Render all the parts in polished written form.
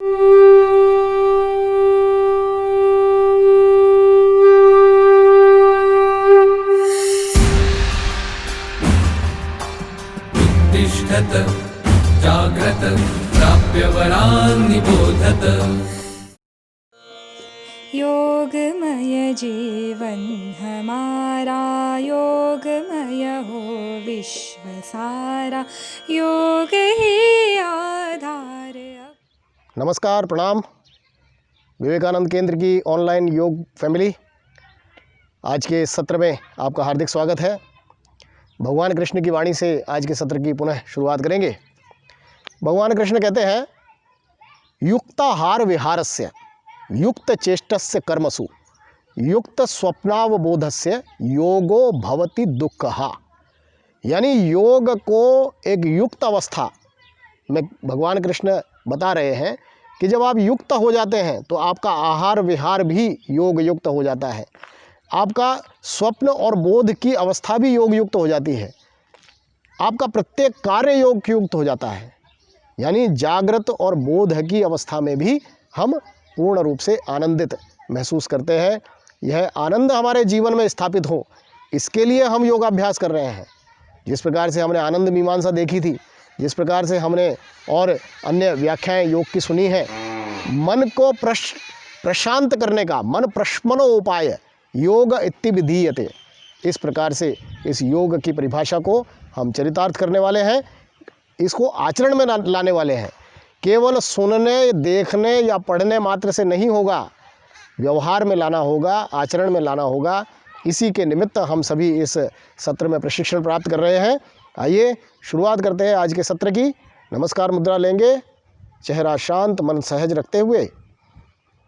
तिष्ठत जाग्रत प्राप्य वरान् निबोधत। योगमय जीवन हमारा, योगमय हो विश्व सारा, योग ही आधार। नमस्कार, प्रणाम। विवेकानंद केंद्र की ऑनलाइन योग फैमिली, आज के सत्र में आपका हार्दिक स्वागत है। भगवान कृष्ण की वाणी से आज के सत्र की पुनः शुरुआत करेंगे। भगवान कृष्ण कहते हैं, युक्ताहार विहारस्य युक्त चेष्टस्य कर्मसु युक्त स्वप्नावबोधस्य योगो भवति दुःखः। यानी योग को एक युक्त अवस्था में भगवान कृष्ण बता रहे हैं कि जब आप युक्त हो जाते हैं तो आपका आहार विहार भी योग युक्त हो जाता है, आपका स्वप्न और बोध की अवस्था भी योग युक्त हो जाती है, आपका प्रत्येक कार्य योग युक्त हो जाता है। यानी जागृत और बोध की अवस्था में भी हम पूर्ण रूप से आनंदित महसूस करते हैं। यह आनंद हमारे जीवन में स्थापित हो, इसके लिए हम योगाभ्यास कर रहे हैं। जिस प्रकार से हमने आनंद मीमांसा देखी थी, जिस प्रकार से हमने और अन्य व्याख्याएं योग की सुनी है, मन को प्रशांत करने का मन प्रशमनो उपाय योग इति विधीयते, इस प्रकार से इस योग की परिभाषा को हम चरितार्थ करने वाले हैं, इसको आचरण में लाने वाले हैं। केवल सुनने, देखने या पढ़ने मात्र से नहीं होगा, व्यवहार में लाना होगा, आचरण में लाना होगा। इसी के निमित्त हम सभी इस सत्र में प्रशिक्षण प्राप्त कर रहे हैं। आइए शुरुआत करते हैं आज के सत्र की। नमस्कार मुद्रा लेंगे, चेहरा शांत, मन सहज रखते हुए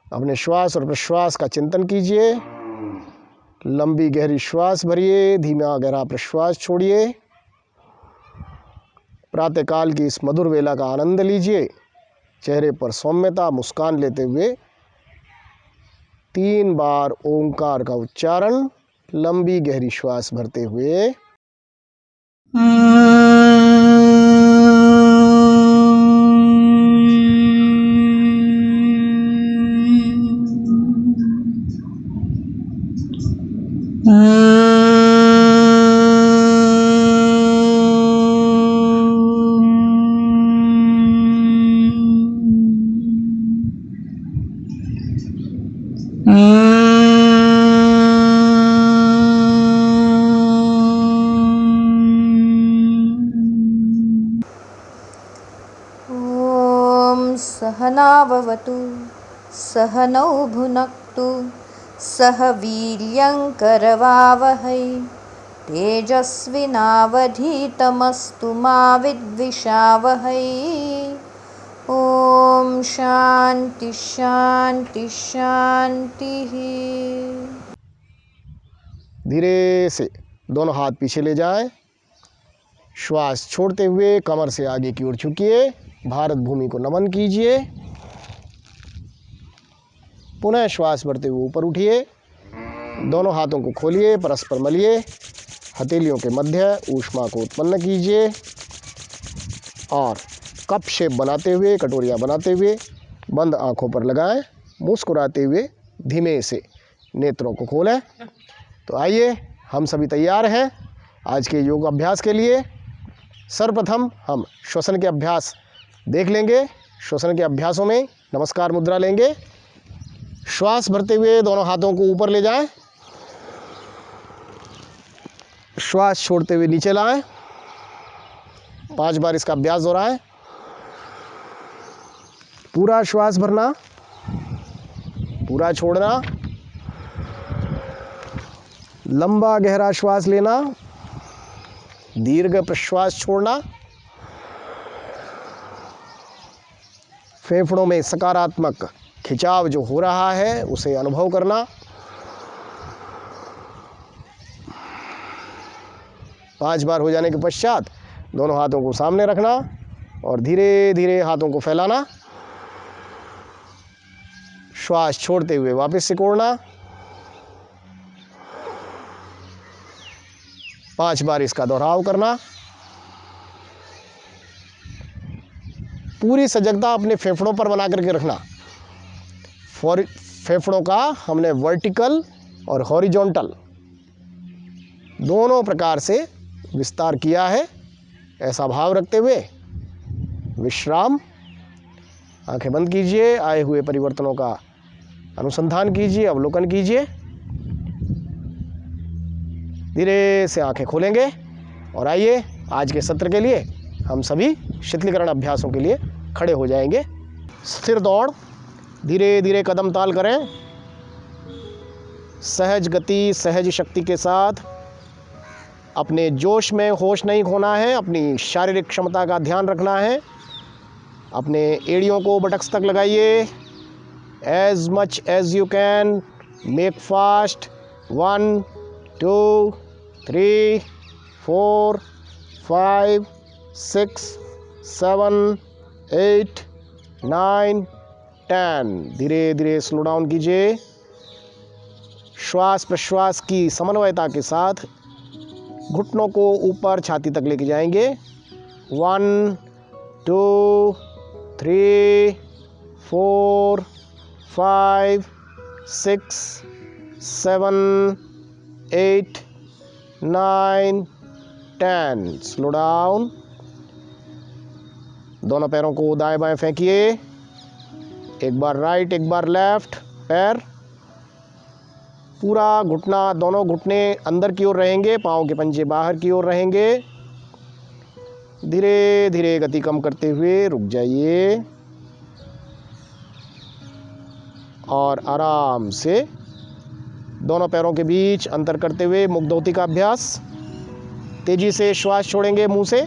अपने श्वास और प्रश्वास का चिंतन कीजिए। लंबी गहरी श्वास भरिए, धीमा गहरा प्रश्वास छोड़िए। प्रातःकाल की इस मधुर वेला का आनंद लीजिए। चेहरे पर सौम्यता, मुस्कान लेते हुए 3 बार ओंकार का उच्चारण, लंबी गहरी श्वास भरते हुए। सहनाववतु सहनौ भुनक्तु सह वीर्यङ्करवावहै तेजस्विनावधीतमस्तु मा विद्विषावहै। ॐ शान्ति शान्ति शान्तिः। धीरे से दोनों हाथ पीछे ले जाएं। श्वास छोड़ते हुए कमर से आगे की ओर झुकिए, भारत भूमि को नमन कीजिए। पुनः श्वास भरते हुए ऊपर उठिए, दोनों हाथों को खोलिए, परस्पर मलिए, हथेलियों के मध्य ऊष्मा को उत्पन्न कीजिए और कप शेप बनाते हुए, कटोरियाँ बनाते हुए बंद आँखों पर लगाएं। मुस्कुराते हुए धीमे से नेत्रों को खोलें। तो आइए, हम सभी तैयार हैं आज के योग अभ्यास के लिए। सर्वप्रथम हम श्वसन के अभ्यास देख लेंगे। श्वसन के अभ्यासों में नमस्कार मुद्रा लेंगे। श्वास भरते हुए दोनों हाथों को ऊपर ले जाएं, श्वास छोड़ते हुए नीचे लाएं। 5 बार इसका अभ्यास दोहराएं। पूरा श्वास भरना, पूरा छोड़ना, लंबा गहरा श्वास लेना, दीर्घ प्रश्वास छोड़ना, फेफड़ों में सकारात्मक खिंचाव जो हो रहा है उसे अनुभव करना। 5 बार हो जाने के पश्चात दोनों हाथों को सामने रखना और धीरे धीरे हाथों को फैलाना। श्वास छोड़ते हुए वापस सिकोड़ना। 5 बार इसका दोहराव करना। पूरी सजगता अपने फेफड़ों पर बना करके रखना। फेफड़ों का हमने वर्टिकल और हॉरिजॉन्टल दोनों प्रकार से विस्तार किया है। ऐसा भाव रखते हुए विश्राम। आंखें बंद कीजिए, आए हुए परिवर्तनों का अनुसंधान कीजिए, अवलोकन कीजिए। धीरे से आंखें खोलेंगे और आइए आज के सत्र के लिए हम सभी शीतलीकरण अभ्यासों के लिए खड़े हो जाएंगे। स्थिर दौड़, धीरे धीरे कदम ताल करें। सहज गति, सहज शक्ति के साथ अपने जोश में होश नहीं खोना है। अपनी शारीरिक क्षमता का ध्यान रखना है। अपने एड़ियों को बटक्स तक लगाइए। As much as you can make fast. 1 2 3 4 5 6 7 8 9 10। धीरे धीरे स्लो डाउन कीजिए। श्वास प्रश्वास की समन्वयता के साथ घुटनों को ऊपर छाती तक लेके जाएंगे। 1 2 3 4 5 6 7 8 9 10। Slow down. दोनों पैरों को दाएं बाएं फेंकिए। एक बार राइट, एक बार लेफ्ट पैर। पूरा घुटना, दोनों घुटने अंदर की ओर रहेंगे, पाँव के पंजे बाहर की ओर रहेंगे। धीरे धीरे गति कम करते हुए रुक जाइए और आराम से दोनों पैरों के बीच अंतर करते हुए मुग्धोती का अभ्यास। तेजी से श्वास छोड़ेंगे मुंह से।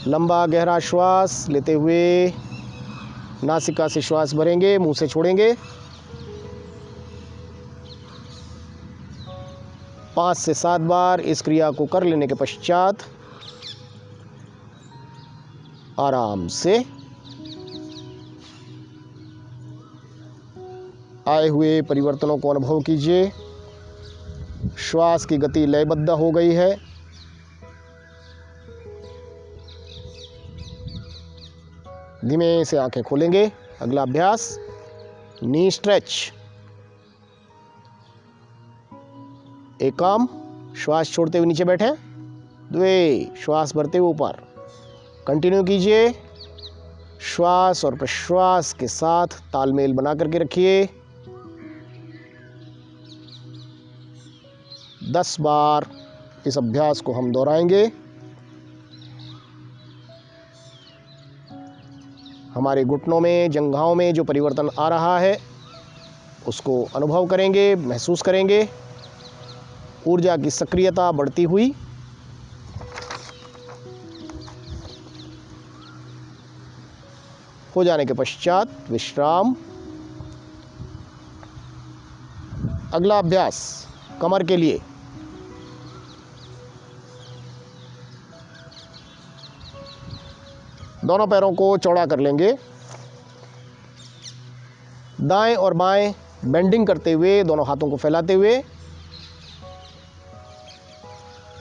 लंबा गहरा श्वास लेते हुए नासिका से श्वास भरेंगे, मुंह से छोड़ेंगे। 5 से 7 बार इस क्रिया को कर लेने के पश्चात आराम से आए हुए परिवर्तनों को अनुभव कीजिए। श्वास की गति लयबद्ध हो गई है। धीमे से आंखें खोलेंगे। अगला अभ्यास नी स्ट्रेच। एक काम, श्वास छोड़ते हुए नीचे बैठें। 2 श्वास भरते हुए ऊपर। कंटिन्यू कीजिए। श्वास और प्रश्वास के साथ तालमेल बना करके रखिए। 10 बार इस अभ्यास को हम दोहराएंगे। हमारे घुटनों में, जंघाओं में जो परिवर्तन आ रहा है उसको अनुभव करेंगे, महसूस करेंगे। ऊर्जा की सक्रियता बढ़ती हुई। हो जाने के पश्चात विश्राम। अगला अभ्यास कमर के लिए। दोनों पैरों को चौड़ा कर लेंगे। दाएं और बाएं बेंडिंग करते हुए, दोनों हाथों को फैलाते हुए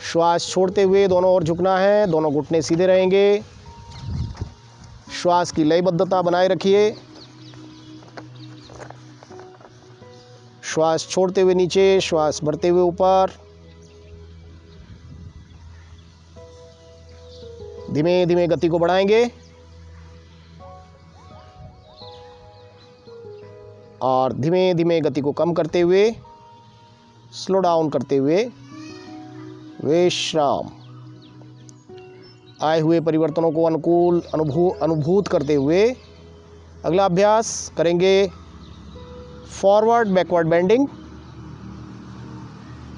श्वास छोड़ते हुए दोनों ओर झुकना है। दोनों घुटने सीधे रहेंगे। श्वास की लयबद्धता बनाए रखिए। श्वास छोड़ते हुए नीचे, श्वास भरते हुए ऊपर। धीमे धीमे गति को बढ़ाएंगे और धीमे धीमे गति को कम करते हुए, स्लो डाउन करते हुए विश्राम। आए हुए परिवर्तनों को अनुकूल अनुभूत करते हुए अगला अभ्यास करेंगे फॉरवर्ड बैकवर्ड बेंडिंग।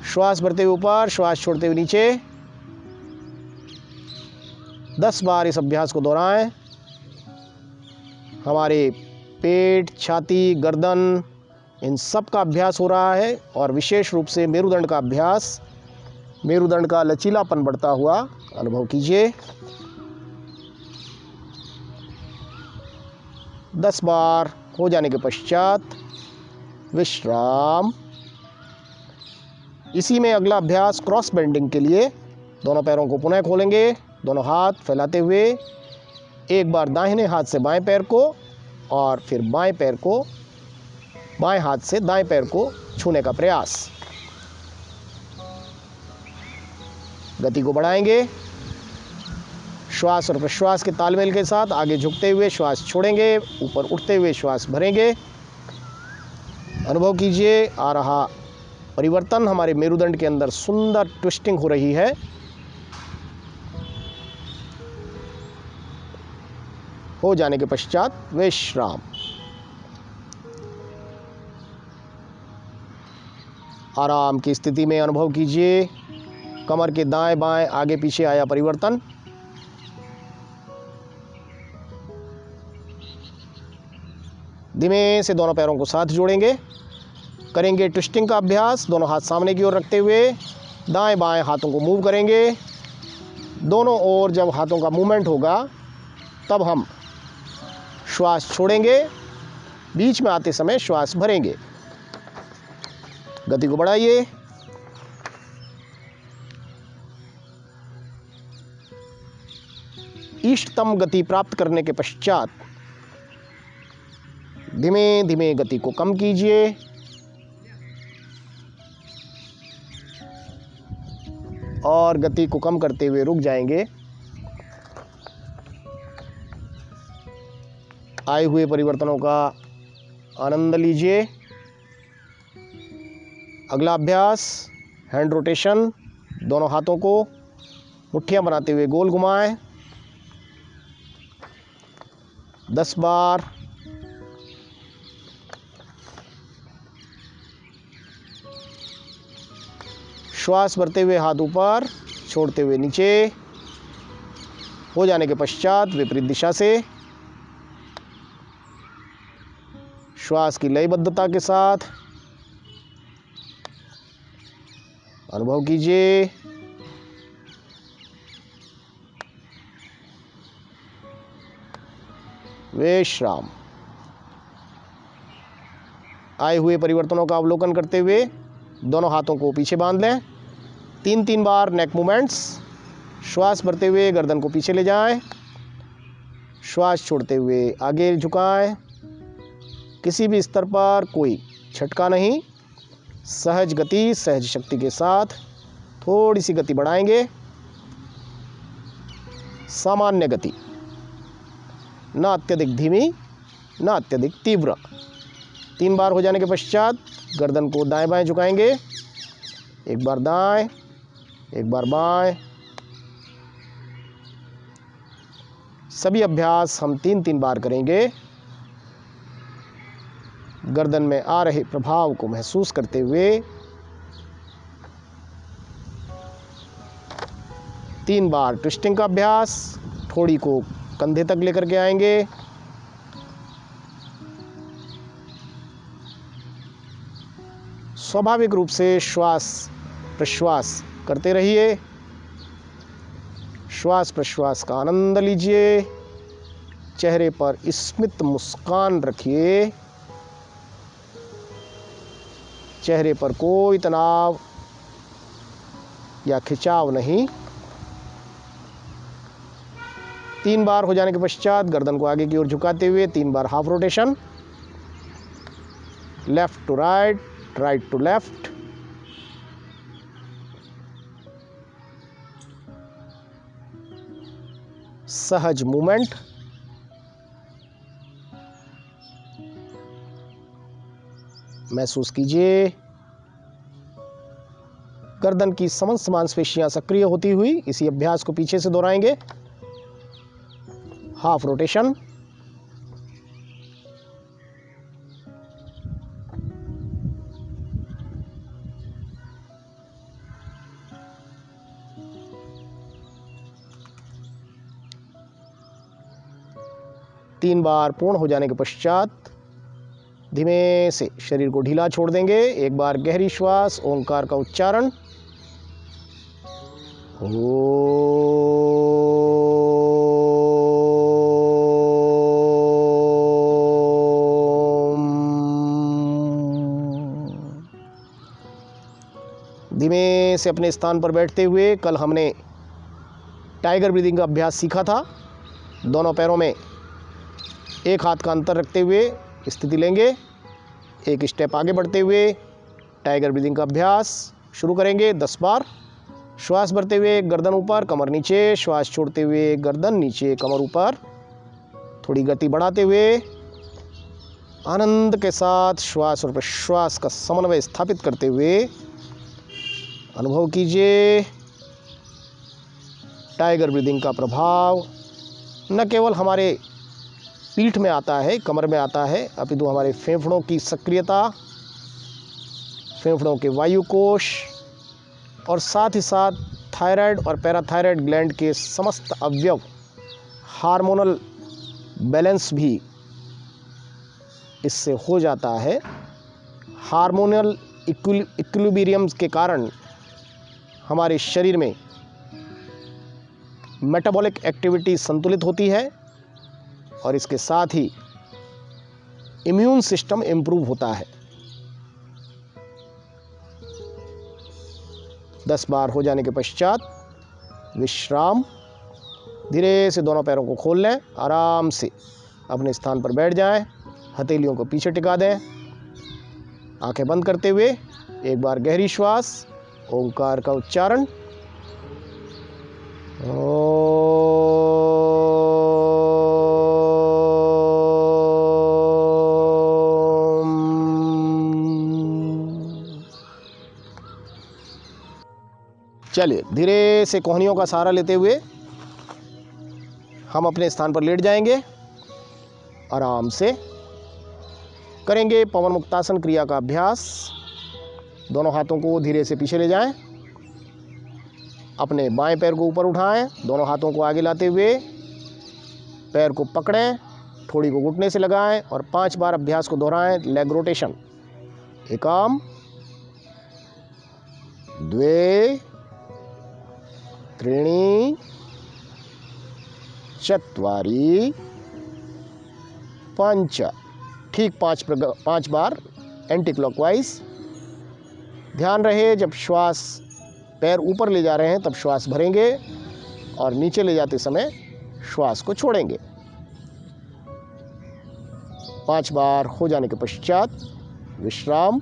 श्वास भरते हुए ऊपर, श्वास छोड़ते हुए नीचे। 10 बार इस अभ्यास को दोहराएं। हमारे पेट, छाती, गर्दन, इन सब का अभ्यास हो रहा है और विशेष रूप से मेरुदंड का अभ्यास। मेरुदंड का लचीलापन बढ़ता हुआ अनुभव कीजिए। 10 बार हो जाने के पश्चात विश्राम। इसी में अगला अभ्यास क्रॉस बेंडिंग के लिए दोनों पैरों को पुनः खोलेंगे। दोनों हाथ फैलाते हुए एक बार दाहिने हाथ से बाएं पैर को और फिर बाएं हाथ से दाएं पैर को छूने का प्रयास। गति को बढ़ाएंगे। श्वास और प्रश्वास के तालमेल के साथ आगे झुकते हुए श्वास छोड़ेंगे, ऊपर उठते हुए श्वास भरेंगे। अनुभव कीजिए आ रहा परिवर्तन, हमारे मेरुदंड के अंदर सुंदर ट्विस्टिंग हो रही है। हो जाने के पश्चात विश्राम। आराम की स्थिति में अनुभव कीजिए कमर के दाएं बाएं आगे पीछे आया परिवर्तन। धीमे से दोनों पैरों को साथ जोड़ेंगे। करेंगे ट्विस्टिंग का अभ्यास। दोनों हाथ सामने की ओर रखते हुए दाएं बाएं हाथों को मूव करेंगे। दोनों ओर जब हाथों का मूवमेंट होगा तब हम श्वास छोड़ेंगे, बीच में आते समय श्वास भरेंगे। गति को बढ़ाइए। इष्टतम गति प्राप्त करने के पश्चात धीमे धीमे गति को कम कीजिए। और गति को कम करते हुए रुक जाएंगे। आए हुए परिवर्तनों का आनंद लीजिए। अगला अभ्यास हैंड रोटेशन। दोनों हाथों को मुट्ठियां बनाते हुए गोल घुमाएं। 10 बार। श्वास भरते हुए हाथ ऊपर, छोड़ते हुए नीचे। हो जाने के पश्चात विपरीत दिशा से श्वास की लयबद्धता के साथ अनुभव कीजिए। विश्राम। आए हुए परिवर्तनों का अवलोकन करते हुए दोनों हाथों को पीछे बांध लें। 3-3 बार नेक मूवमेंट्स। श्वास भरते हुए गर्दन को पीछे ले जाएं। श्वास छोड़ते हुए आगे झुकाएं। किसी भी स्तर पर कोई झटका नहीं। सहज गति, सहज शक्ति के साथ थोड़ी सी गति बढ़ाएंगे। सामान्य गति, ना अत्यधिक धीमी ना अत्यधिक तीव्र। 3 बार हो जाने के पश्चात गर्दन को दाएं बाएं झुकाएंगे। एक बार दाएं, एक बार बाएं। सभी अभ्यास हम 3-3 बार करेंगे। गर्दन में आ रहे प्रभाव को महसूस करते हुए 3 बार ट्विस्टिंग का अभ्यास। ठोड़ी को कंधे तक लेकर के आएंगे। स्वाभाविक रूप से श्वास प्रश्वास करते रहिए। श्वास प्रश्वास का आनंद लीजिए। चेहरे पर स्मित मुस्कान रखिए। चेहरे पर कोई तनाव या खिंचाव नहीं। 3 बार हो जाने के पश्चात गर्दन को आगे की ओर झुकाते हुए 3 बार half rotation. Left to right, right to left. सहज मूवमेंट। महसूस कीजिए गर्दन की समस्त मांसपेशियां सक्रिय होती हुई। इसी अभ्यास को पीछे से दोहराएंगे। Half rotation. तीन बार पूर्ण हो जाने के पश्चात धीमे से शरीर को ढीला छोड़ देंगे। एक बार गहरी श्वास, ओंकार का उच्चारण। धीमे से अपने स्थान पर बैठते हुए, कल हमने टाइगर ब्रीदिंग का अभ्यास सीखा था। दोनों पैरों में एक हाथ का अंतर रखते हुए स्थिति लेंगे। एक स्टेप आगे बढ़ते हुए टाइगर ब्रीदिंग का अभ्यास शुरू करेंगे 10 बार। श्वास भरते हुए गर्दन ऊपर, कमर नीचे, श्वास छोड़ते हुए गर्दन नीचे, कमर ऊपर। थोड़ी गति बढ़ाते हुए आनंद के साथ श्वास और प्रश्वास का समन्वय स्थापित करते हुए अनुभव कीजिए टाइगर ब्रीदिंग का प्रभाव न केवल हमारे पीठ में आता है, कमर में आता है, अपितु हमारे फेफड़ों की सक्रियता, फेफड़ों के वायुकोश और साथ ही साथ थायराइड और पैराथायराइड ग्लैंड के समस्त अवयव, हार्मोनल बैलेंस भी इससे हो जाता है। हार्मोनल इक्विलिब्रियम के कारण हमारे शरीर में मेटाबॉलिक एक्टिविटी संतुलित होती है और इसके साथ ही इम्यून सिस्टम इम्प्रूव होता है। 10 बार हो जाने के पश्चात विश्राम। धीरे से दोनों पैरों को खोल लें, आराम से अपने स्थान पर बैठ जाएं, हथेलियों को पीछे टिका दें। आंखें बंद करते हुए एक बार गहरी श्वास, ओंकार का उच्चारण। चलिए धीरे से कोहनियों का सहारा लेते हुए हम अपने स्थान पर लेट जाएंगे। आराम से करेंगे पवन मुक्तासन क्रिया का अभ्यास। दोनों हाथों को धीरे से पीछे ले जाएं, अपने बाएं पैर को ऊपर उठाएं, दोनों हाथों को आगे लाते हुए पैर को पकड़ें, थोड़ी को घुटने से लगाएं और 5 बार अभ्यास को दोहराएं। Leg rotation. एकम, द्वे, त्रीणि, चत्वारि, पंच। ठीक 5 बार एंटी क्लॉकवाइज। ध्यान रहे जब श्वास पैर ऊपर ले जा रहे हैं तब श्वास भरेंगे और नीचे ले जाते समय श्वास को छोड़ेंगे। 5 बार हो जाने के पश्चात विश्राम।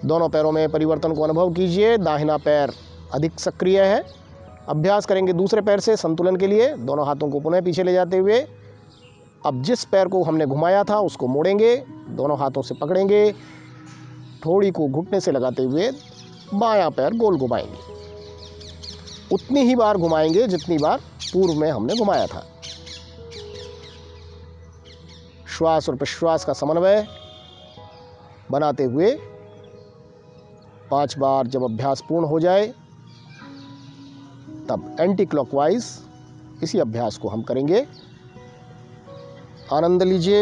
दोनों पैरों में परिवर्तन को अनुभव कीजिए। दाहिना पैर अधिक सक्रिय है। अभ्यास करेंगे दूसरे पैर से संतुलन के लिए। दोनों हाथों को पुनः पीछे ले जाते हुए अब जिस पैर को हमने घुमाया था उसको मोड़ेंगे, दोनों हाथों से पकड़ेंगे, थोड़ी को घुटने से लगाते हुए बायां पैर गोल घुमाएंगे। उतनी ही बार घुमाएंगे जितनी बार पूर्व में हमने घुमाया था। श्वास और प्रश्वास का समन्वय बनाते हुए 5 बार जब अभ्यास पूर्ण हो जाए तब एंटी क्लॉकवाइज इसी अभ्यास को हम करेंगे। आनंद लीजिए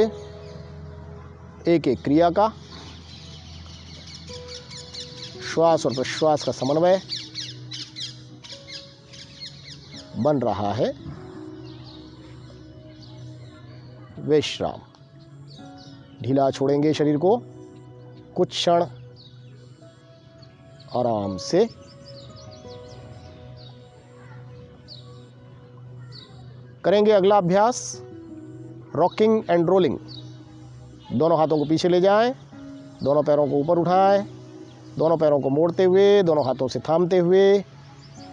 एक एक क्रिया का। श्वास और प्रश्वास का समन्वय बन रहा है। विश्राम। ढीला छोड़ेंगे शरीर को कुछ क्षण, आराम से। करेंगे अगला अभ्यास रॉकिंग एंड रोलिंग। दोनों हाथों को पीछे ले जाएं, दोनों पैरों को ऊपर उठाएं, दोनों पैरों को मोड़ते हुए, दोनों हाथों से थामते हुए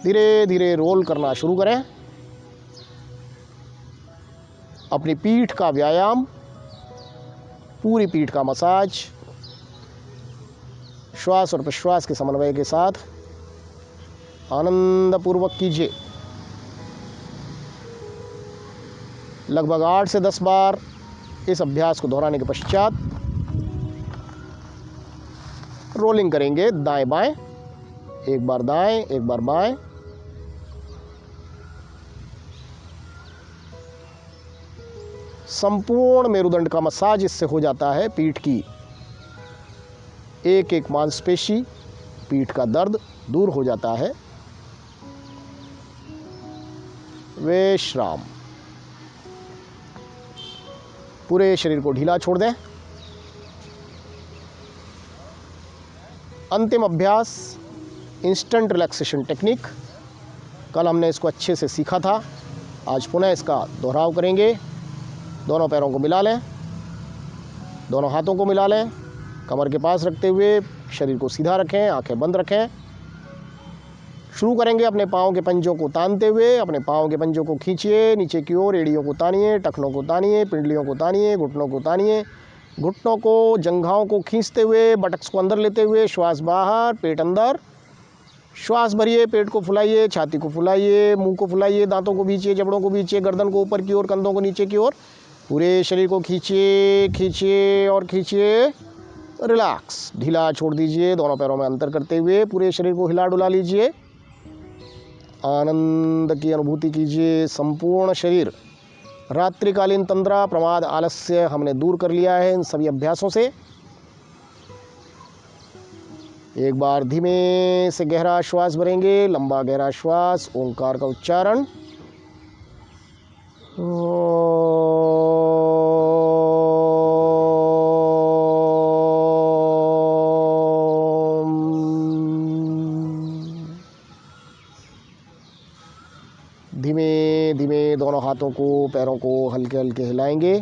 धीरे धीरे रोल करना शुरू करें। अपनी पीठ का व्यायाम, पूरी पीठ का मसाज श्वास और प्रश्वास के समन्वय के साथ आनंदपूर्वक कीजिए। लगभग 8 से 10 बार इस अभ्यास को दोहराने के पश्चात रोलिंग करेंगे दाएं बाएं। एक बार दाएं, एक बार बाएं। संपूर्ण मेरुदंड का मसाज इससे हो जाता है। पीठ की एक एक मांसपेशी, पीठ का दर्द दूर हो जाता है। विश्राम। पूरे शरीर को ढीला छोड़ दें। अंतिम अभ्यास इंस्टेंट रिलैक्सेशन टेक्निक। कल हमने इसको अच्छे से सीखा था। आज पुनः इसका दोहराव करेंगे। दोनों पैरों को मिला लें, दोनों हाथों को मिला लें, कमर के पास रखते हुए शरीर को सीधा रखें, आंखें बंद रखें। शुरू करेंगे अपने पाँव के पंजों को तानते हुए। अपने पाँव के पंजों को खींचिए नीचे की ओर, एड़ियों को तानिए, टखनों को तानिए, पिंडलियों को तानिए, घुटनों को तानिए। घुटनों को, जंघाओं को खींचते हुए, बटक्स को अंदर लेते हुए, श्वास बाहर, पेट अंदर। श्वास भरिए, पेट को फुलाइए, छाती को फुलाइए, मुंह को फुलाइए, दांतों को खींचिए, जबड़ों को खींचिए, गर्दन को ऊपर की ओर, कंधों को नीचे की ओर। पूरे शरीर को खींचिए, खींचिए और खींचिए। रिलैक्स, ढीला छोड़ दीजिए। दोनों पैरों में अंतर करते हुए पूरे शरीर को हिला डुला लीजिए। आनंद की अनुभूति कीजिए। संपूर्ण शरीर, रात्रिकालीन तंद्रा, प्रमाद, आलस्य हमने दूर कर लिया है इन सभी अभ्यासों से। एक बार धीमे से गहरा श्वास भरेंगे, लंबा गहरा श्वास, ओंकार का उच्चारण। धीमे धीमे दोनों हाथों को, पैरों को हल्के हल्के हिलाएंगे।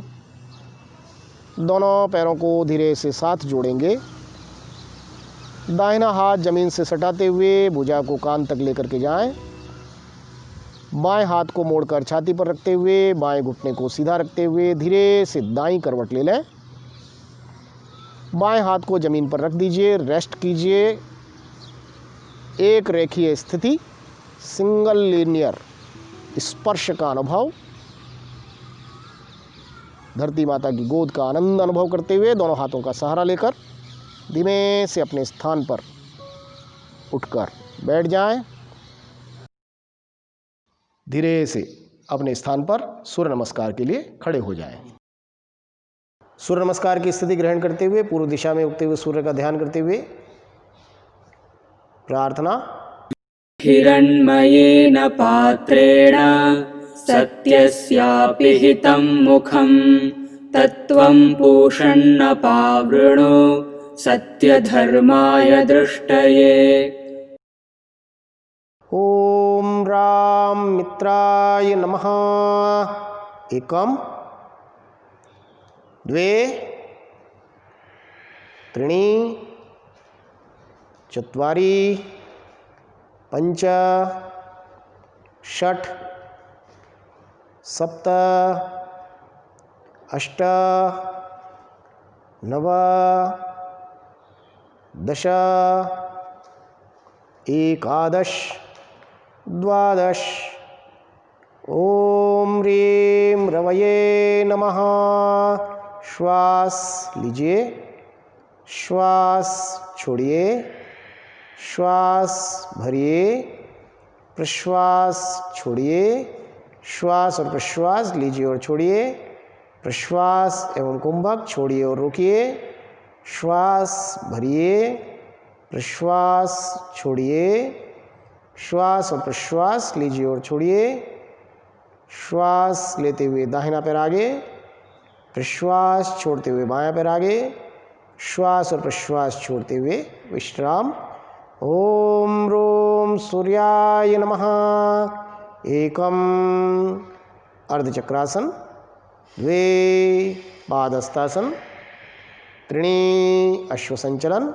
दोनों पैरों को धीरे से साथ जोड़ेंगे। दाहिना हाथ जमीन से सटाते हुए भुजा को कान तक लेकर के जाएं। बाएं हाथ को मोड़कर छाती पर रखते हुए, बाएं घुटने को सीधा रखते हुए धीरे से दाईं करवट ले लें। बाएं हाथ को जमीन पर रख दीजिए, रेस्ट कीजिए। एक रेखीय स्थिति, सिंगल लीनियर स्पर्श का अनुभव। धरती माता की गोद का आनंद अनुभव करते हुए दोनों हाथों का सहारा लेकर धीमे से अपने स्थान पर उठकर बैठ जाएं। धीरे से अपने स्थान पर सूर्य नमस्कार के लिए खड़े हो जाएं। सूर्य नमस्कार की स्थिति ग्रहण करते हुए पूर्व दिशा में उगते हुए सूर्य का ध्यान करते हुए प्रार्थना। हिरण्मयेन पात्रेण सत्यस्यापि हितं मुखं तत्त्वं पूषन्न पावृणो सत्यधर्माय दृष्टये। ओम राम मित्राय नमः। एकम द्वे त्रीणि चत्वारि पंच षट् सप्त अष्ट नव दश एकादश द्वादश। ओम ह्रीं रवये नमः। श्वास लीजिए, श्वास छोड़िए, श्वास भरिए, प्रश्वास छोड़िए, श्वास और प्रश्वास लीजिए और छोड़िए, प्रश्वास एवं कुंभक छोड़िए और रोकिए, श्वास भरिए, प्रश्वास छोड़िए, श्वास और प्रश्वास लीजिए और छोड़िए, श्वास लेते हुए दाहिना पैर आगे, प्रश्वास छोड़ते हुए बायां पैर आगे, श्वास और प्रश्वास छोड़ते हुए विश्राम। ओम रोम सूर्याय नमः। एकम अर्धचक्रासन, द्वे पादस्तासन, त्रीणि अश्वसंचलन,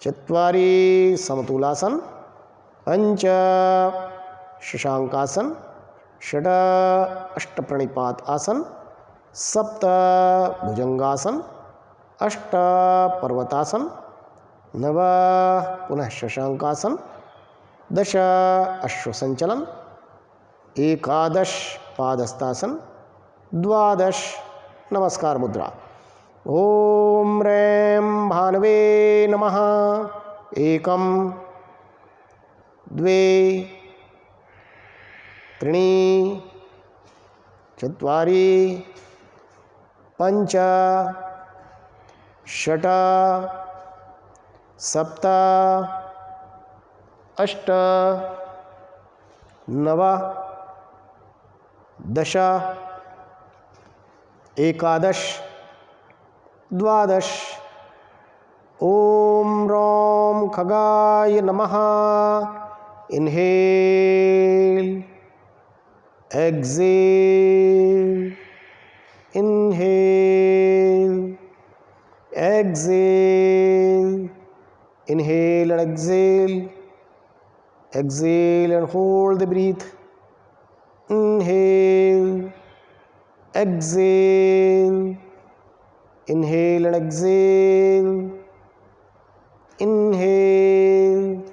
चत्वारि समतुलासन, पंच शशांकासन, षड अष्टप्रणिपात आसन, सप्त भुजंगासन, अष्ट पर्वतासन, नव पुनः शशांकासन, दश अश्वसंचलन, एकादश पादस्तासन, द्वादश नमस्कार मुद्रा। ओम रैं भानवे नमः। एकम द्वे त्रीणि चत्वारि पंच षट् सप्त अष्ट नव दश एकादश द्वादश। ओम रौम खगाय नमः। Inhale exhale, inhale, exhale, inhale and exhale, exhale and hold the breath, inhale, exhale, inhale and exhale, inhale,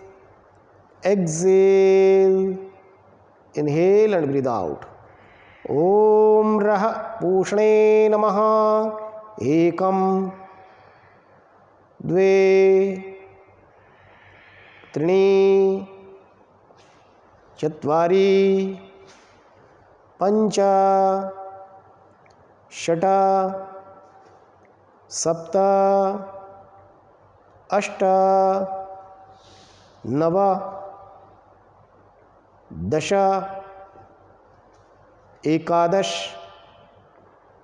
exhale, inhale and breathe out. Om Rah Pushne Namaha. Ekam Dve Trini Chatvari Pancha Shata Sapta Ashta Nava Dasha एकादश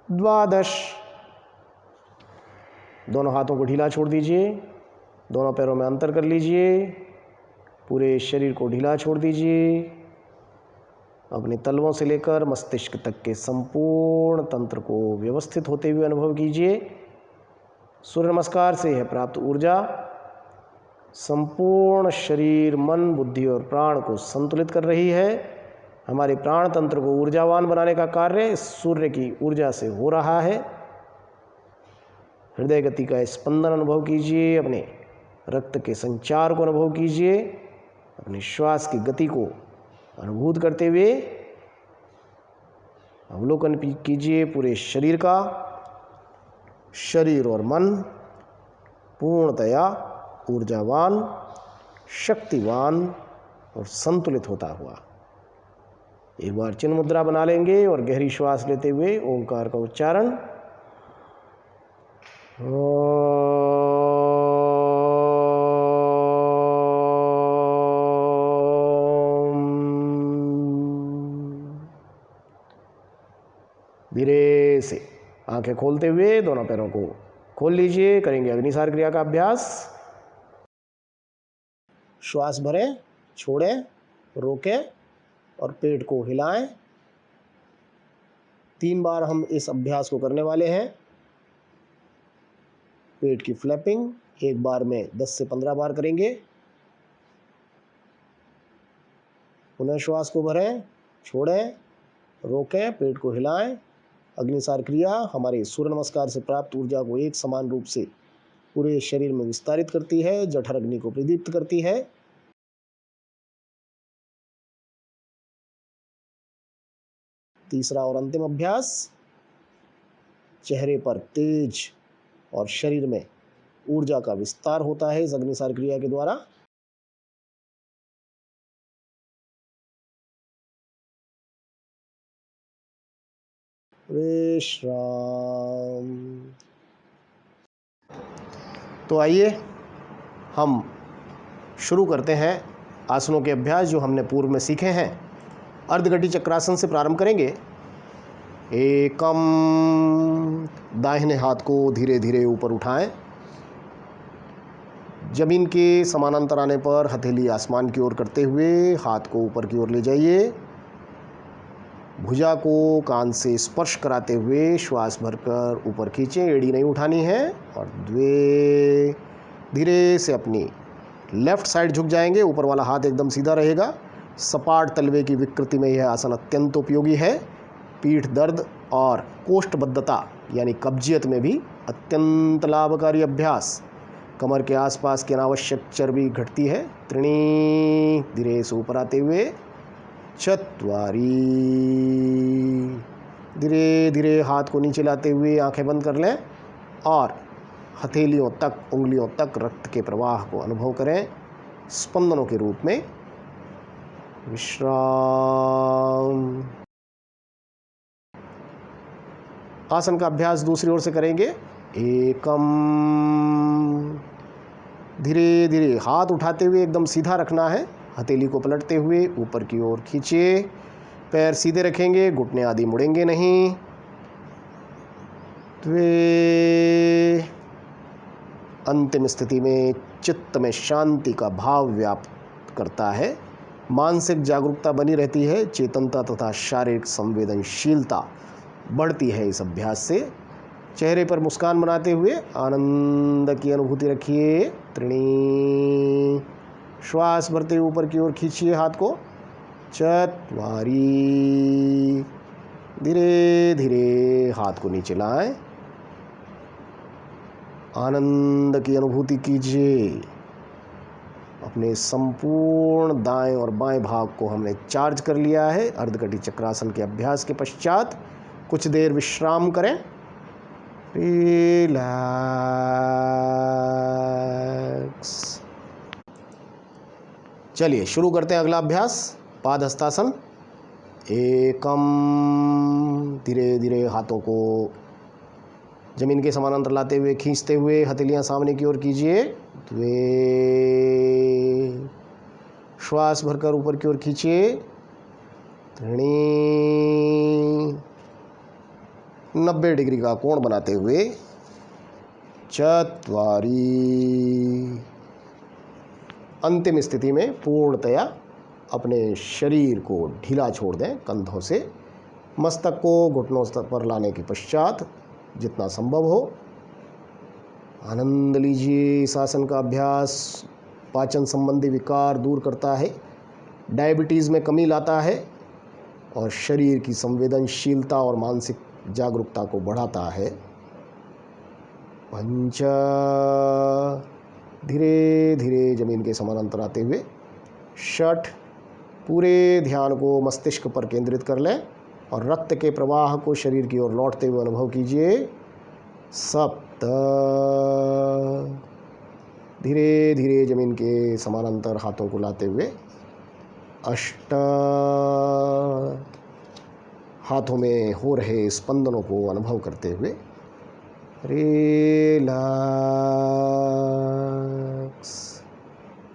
द्वादश। दोनों हाथों को ढीला छोड़ दीजिए, दोनों पैरों में अंतर कर लीजिए, पूरे शरीर को ढीला छोड़ दीजिए। अपने तलवों से लेकर मस्तिष्क तक के संपूर्ण तंत्र को व्यवस्थित होते हुए अनुभव कीजिए। सूर्य नमस्कार से है प्राप्त ऊर्जा संपूर्ण शरीर, मन, बुद्धि और प्राण को संतुलित कर रही है। हमारे प्राण तंत्र को ऊर्जावान बनाने का कार्य सूर्य की ऊर्जा से हो रहा है। हृदय गति का स्पंदन अनुभव कीजिए, अपने रक्त के संचार को अनुभव कीजिए, अपने श्वास की गति को अनुभूत करते हुए अवलोकन कीजिए पूरे शरीर का। शरीर और मन पूर्णतया ऊर्जावान, शक्तिवान और संतुलित होता हुआ। एक बार चिन्ह मुद्रा बना लेंगे और गहरी श्वास लेते हुए ओंकार का उच्चारण। धीरे से आंखें खोलते हुए दोनों पैरों को खोल लीजिए। करेंगे अग्निसार क्रिया का अभ्यास। श्वास भरें, छोड़ें, रोकें और पेट को हिलाएं। 3 बार हम इस अभ्यास को करने वाले हैं। पेट की फ्लैपिंग एक बार में 10 से 15 बार करेंगे। पुनः श्वास को भरें, छोड़ें, रोकें, पेट को हिलाएं। अग्निसार क्रिया हमारे सूर्य नमस्कार से प्राप्त ऊर्जा को एक समान रूप से पूरे शरीर में विस्तारित करती है, जठर अग्नि को प्रदीप्त करती है। तीसरा और अंतिम अभ्यास, चेहरे पर तेज और शरीर में ऊर्जा का विस्तार होता है इस अग्निसार क्रिया के द्वारा। विश्राम। तो आइए हम शुरू करते हैं आसनों के अभ्यास जो हमने पूर्व में सीखे हैं। अर्धघटी चक्रासन से प्रारंभ करेंगे। एकम, दाहिने हाथ को धीरे धीरे ऊपर उठाएं। जमीन के समानांतर आने पर हथेली आसमान की ओर करते हुए हाथ को ऊपर की ओर ले जाइए। भुजा को कान से स्पर्श कराते हुए श्वास भरकर ऊपर खींचें, एड़ी नहीं उठानी है। और द्वे, धीरे से अपनी लेफ्ट साइड झुक जाएंगे, ऊपर वाला हाथ एकदम सीधा रहेगा। सपाट तलवे की विकृति में यह आसन अत्यंत उपयोगी है। पीठ दर्द और कोष्ठबद्धता यानी कब्जियत में भी अत्यंत लाभकारी अभ्यास। कमर के आसपास की अनावश्यक चर्बी घटती है। त्रिणी, धीरे से ऊपर आते हुए। चत्वारी, धीरे धीरे हाथ को नीचे लाते हुए आंखें बंद कर लें और हथेलियों तक, उंगलियों तक रक्त के प्रवाह को अनुभव करें स्पंदनों के रूप में। विश्राम। आसन का अभ्यास दूसरी ओर से करेंगे। एकम, धीरे धीरे हाथ उठाते हुए एकदम सीधा रखना है। हथेली को पलटते हुए ऊपर की ओर खींचिए। पैर सीधे रखेंगे, घुटने आदि मुड़ेंगे नहीं। द्वे, अंतिम स्थिति में चित्त में शांति का भाव व्याप्त करता है। मानसिक जागरूकता बनी रहती है, चेतनता तथा शारीरिक संवेदनशीलता बढ़ती है इस अभ्यास से। चेहरे पर मुस्कान बनाते हुए आनंद की अनुभूति रखिए। त्रीणी, श्वास भरते हुए ऊपर की ओर खींचिए हाथ को। चत्वारी, धीरे धीरे हाथ को नीचे लाएं। आनंद की अनुभूति कीजिए। अपने संपूर्ण दाएं और बाएं भाग को हमने चार्ज कर लिया है। अर्धकटी चक्रासन के अभ्यास के पश्चात कुछ देर विश्राम करें। रिलैक्स। चलिए शुरू करते हैं अगला अभ्यास, पाद हस्तासन। एकम, धीरे धीरे हाथों को जमीन के समानांतर लाते हुए खींचते हुए हथेलियां सामने की ओर कीजिए। द्वे, श्वास भरकर ऊपर की ओर खींचिए। त्रीणी, 90 डिग्री का कोण बनाते हुए। चत्वारी, अंतिम स्थिति में पूर्णतया अपने शरीर को ढीला छोड़ दें कंधों से। मस्तक को घुटनों पर लाने के पश्चात जितना संभव हो आनंद लीजिए। इस आसन का अभ्यास पाचन संबंधी विकार दूर करता है, डायबिटीज़ में कमी लाता है और शरीर की संवेदनशीलता और मानसिक जागरूकता को बढ़ाता है। पंच, धीरे धीरे जमीन के समानांतर आते हुए। षठ, पूरे ध्यान को मस्तिष्क पर केंद्रित कर लें और रक्त के प्रवाह को शरीर की ओर लौटते हुए अनुभव कीजिए। सप्त, धीरे धीरे जमीन के समानांतर हाथों को लाते हुए। अष्ट, हाथों में हो रहे स्पंदनों को अनुभव करते हुए। रिलैक्स।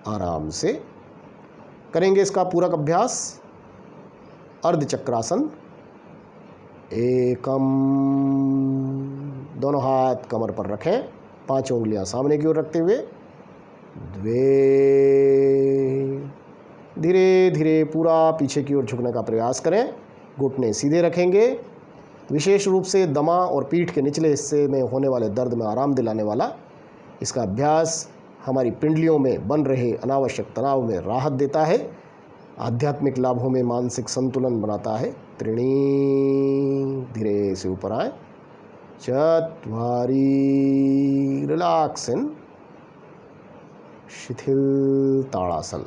आराम से करेंगे इसका पूरक अभ्यास। अर्धचक्रासन। एकम, दोनों हाथ कमर पर रखें, 5 उंगलियां सामने की ओर रखते हुए। द्वे, धीरे धीरे पूरा पीछे की ओर झुकने का प्रयास करें। घुटने सीधे रखेंगे। विशेष रूप से दमा और पीठ के निचले हिस्से में होने वाले दर्द में आराम दिलाने वाला इसका अभ्यास हमारी पिंडलियों में बन रहे अनावश्यक तनाव में राहत देता है, आध्यात्मिक लाभों में मानसिक संतुलन बनाता है। त्रीणी, धीरे से ऊपर आए। चत्वारी, रिलैक्स इन शिथिल ताड़ासन।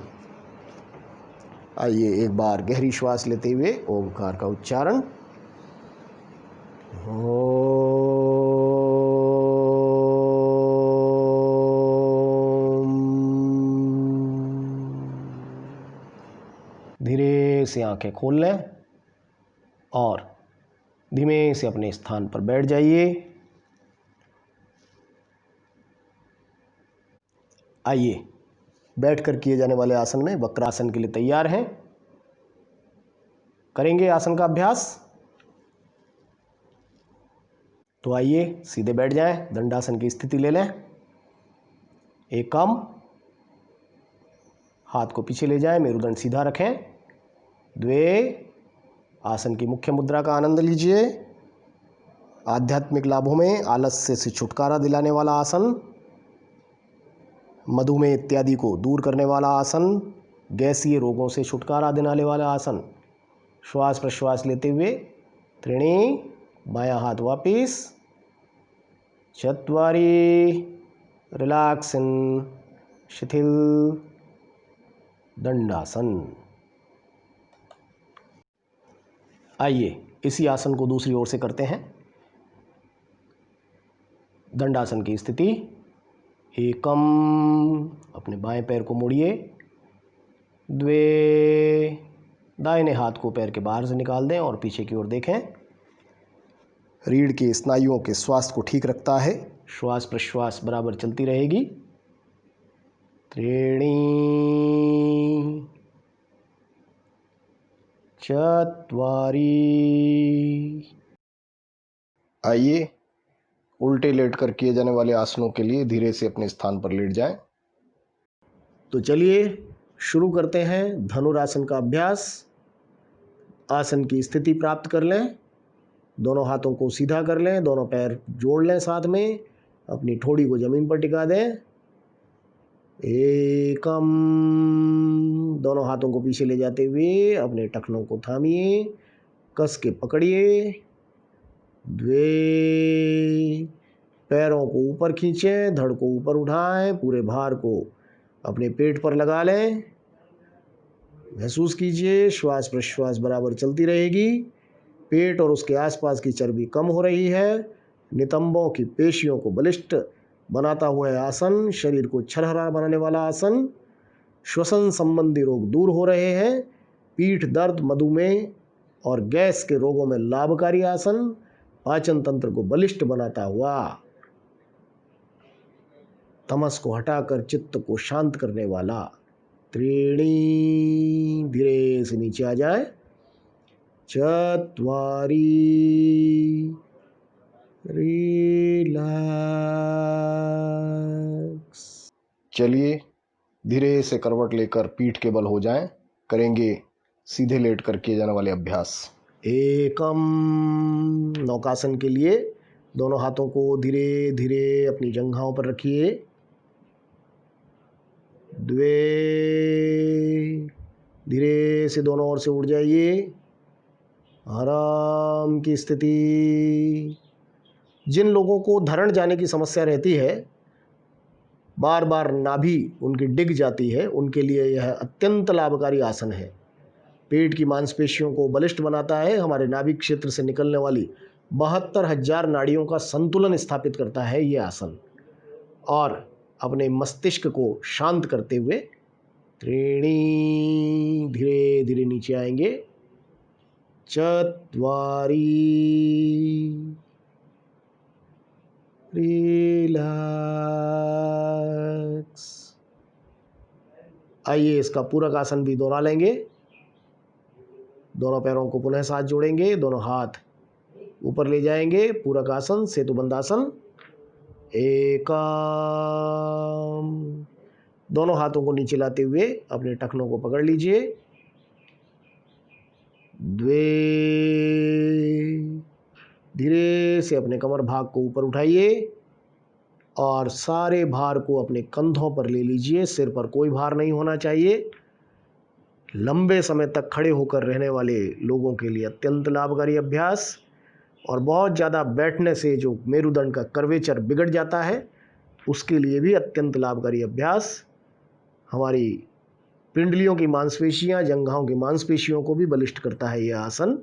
आइए एक बार गहरी श्वास लेते हुए ओमकार का उच्चारण। धीरे से आंखें खोल लें और धीमे से अपने स्थान पर बैठ जाइए। आइए बैठकर किए जाने वाले आसन में वक्रासन के लिए तैयार हैं। करेंगे आसन का अभ्यास। तो आइए सीधे बैठ जाएं, दंडासन की स्थिति ले लें। एकम, हाथ को पीछे ले जाएं, मेरुदंड सीधा रखें। द्वे, आसन की मुख्य मुद्रा का आनंद लीजिए। आध्यात्मिक लाभों में आलस्य से छुटकारा दिलाने वाला आसन, मधुमेह इत्यादि को दूर करने वाला आसन, गैसीय रोगों से छुटकारा दिलाने वाला आसन। श्वास प्रश्वास लेते हुए। त्रीणी, बायां हाथ वापिस। चत्वारी, रिलैक्स इन शिथिल दंडासन। आइए इसी आसन को दूसरी ओर से करते हैं। दंडासन की स्थिति। एकम, अपने बाएं पैर को मोड़िए। द्वे, दाहिने हाथ को पैर के बाहर से निकाल दें और पीछे की ओर देखें। रीढ़ के स्नायुओं के स्वास्थ्य को ठीक रखता है। श्वास प्रश्वास बराबर चलती रहेगी। त्रीणी, चत्वारी। आइए उल्टे लेटकर किए जाने वाले आसनों के लिए धीरे से अपने स्थान पर लेट जाएं। तो चलिए शुरू करते हैं धनुरासन का अभ्यास। आसन की स्थिति प्राप्त कर लें, दोनों हाथों को सीधा कर लें, दोनों पैर जोड़ लें साथ में, अपनी ठोड़ी को जमीन पर टिका दें। एकम, दोनों हाथों को पीछे ले जाते हुए अपने टखनों को थामिए, कस के पकड़िए। द्वे, पैरों को ऊपर खींचें, धड़ को ऊपर उठाएं, पूरे भार को अपने पेट पर लगा लें। महसूस कीजिए श्वास प्रश्वास बराबर चलती रहेगी। पेट और उसके आसपास की चर्बी कम हो रही है। नितंबों की पेशियों को बलिष्ठ बनाता हुआ आसन, शरीर को छरहरा बनाने वाला आसन। श्वसन संबंधी रोग दूर हो रहे हैं। पीठ दर्द, मधुमेह और गैस के रोगों में लाभकारी आसन। पाचन तंत्र को बलिष्ठ बनाता हुआ, तमस को हटाकर चित्त को शांत करने वाला। त्रीणी, धीरे से नीचे आ जाए। चत्वारी, रिलैक्स। चलिए धीरे से करवट लेकर पीठ के बल हो जाएं। करेंगे सीधे लेट कर किए जाने वाले अभ्यास। एकम, नौकासन के लिए दोनों हाथों को धीरे धीरे अपनी जंघाओं पर रखिए। द्वे, धीरे से दोनों ओर से उड़ जाइए। आराम की स्थिति। जिन लोगों को धरण जाने की समस्या रहती है, बार बार नाभि उनकी डिग जाती है, उनके लिए यह अत्यंत लाभकारी आसन है। पेट की मांसपेशियों को बलिष्ठ बनाता है। हमारे नाभि क्षेत्र से निकलने वाली 72,000 नाड़ियों का संतुलन स्थापित करता है ये आसन। और अपने मस्तिष्क को शांत करते हुए त्रीणी, धीरे धीरे नीचे आएंगे। चत्वारी, रिलैक्स। आइए इसका पूरक आसन भी दोहरा लेंगे। दोनों पैरों को पुनः साथ जोड़ेंगे, दोनों हाथ ऊपर ले जाएंगे। पूरक आसन, सेतुबंध आसन। एकम, दोनों हाथों को नीचे लाते हुए अपने टखनों को पकड़ लीजिए। द्वे, धीरे से अपने कमर भाग को ऊपर उठाइए और सारे भार को अपने कंधों पर ले लीजिए। सिर पर कोई भार नहीं होना चाहिए। लंबे समय तक खड़े होकर रहने वाले लोगों के लिए अत्यंत लाभकारी अभ्यास। और बहुत ज़्यादा बैठने से जो मेरुदंड का कर्वेचर बिगड़ जाता है, उसके लिए भी अत्यंत लाभकारी अभ्यास। हमारी पिंडलियों की मांसपेशियां, जंघाओं की मांसपेशियों को भी बलिष्ठ करता है यह आसन।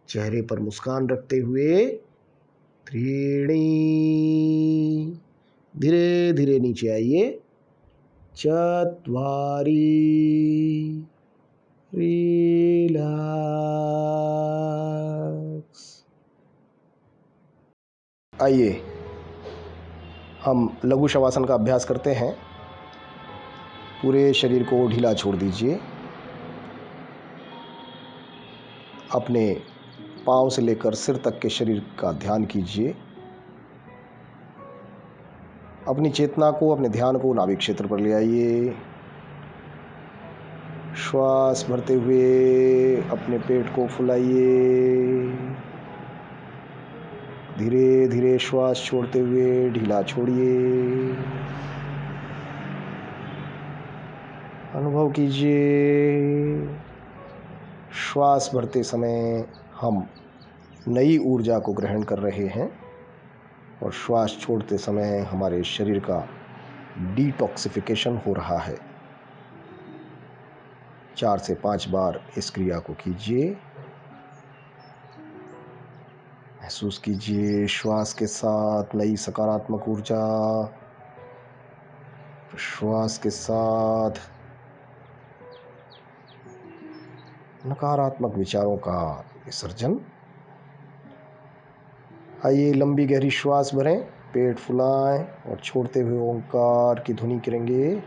चेहरे पर मुस्कान रखते हुए त्रीणी, धीरे धीरे नीचे आइए। चत्वारी, रिलैक्स। आइए हम लघु शवासन का अभ्यास करते हैं। पूरे शरीर को ढीला छोड़ दीजिए। अपने पाँव से लेकर सिर तक के शरीर का ध्यान कीजिए। अपनी चेतना को, अपने ध्यान को नाभि क्षेत्र पर ले आइए। श्वास भरते हुए अपने पेट को फुलाइए। धीरे धीरे श्वास छोड़ते हुए ढीला छोड़िए। अनुभव कीजिए श्वास भरते समय हम नई ऊर्जा को ग्रहण कर रहे हैं और श्वास छोड़ते समय हमारे शरीर का डिटॉक्सिफिकेशन हो रहा है। 4 से 5 बार इस क्रिया को कीजिए। महसूस कीजिए श्वास के साथ नई सकारात्मक ऊर्जा, श्वास के साथ नकारात्मक विचारों का विसर्जन। आइए लंबी गहरी श्वास भरें, पेट फुलाएं और छोड़ते हुए ओंकार की ध्वनि करेंगे।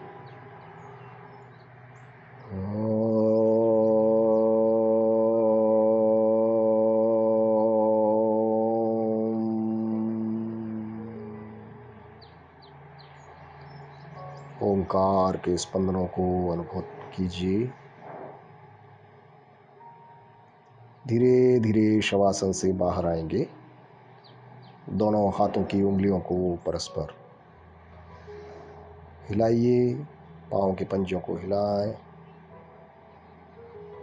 ओंकार के स्पंदनों को अनुभव कीजिए। धीरे धीरे शवासन से बाहर आएंगे। दोनों हाथों की उंगलियों को परस्पर हिलाइए, पाँव के पंजों को हिलाएं।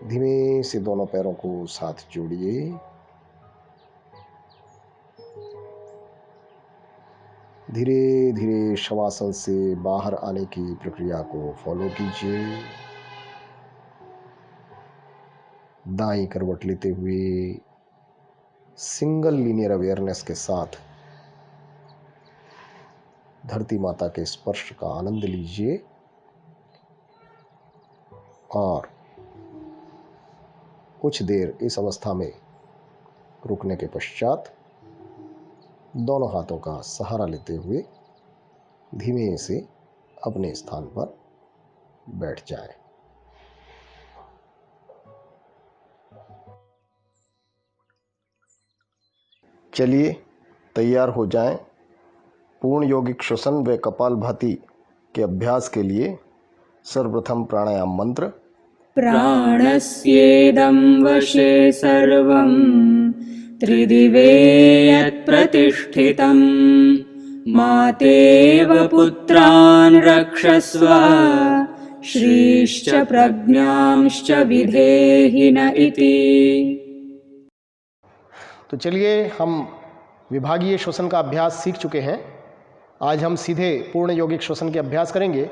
धीमे से दोनों पैरों को साथ जोड़िए। धीरे धीरे शवासन से बाहर आने की प्रक्रिया को फॉलो कीजिए। दाईं करवट लेते हुए सिंगल लीनियर अवेयरनेस के साथ धरती माता के स्पर्श का आनंद लीजिए और कुछ देर इस अवस्था में रुकने के पश्चात दोनों हाथों का सहारा लेते हुए धीमे से अपने स्थान पर बैठ जाएं। चलिए तैयार हो जाएं। पूर्ण यौगिक श्वसन व कपालभाति के अभ्यास के लिए सर्वप्रथम प्राणायाम मंत्र। प्राणस्येदं वशे सर्वं त्रिदिवे यत्प्रतिष्ठितं मातेव पुत्रान् रक्षस्व श्रीश्च प्रज्ञांश्च विधेहि न इति। तो चलिए हम विभागीय श्वसन का अभ्यास सीख चुके हैं। आज हम सीधे पूर्ण यौगिक श्वसन के अभ्यास करेंगे।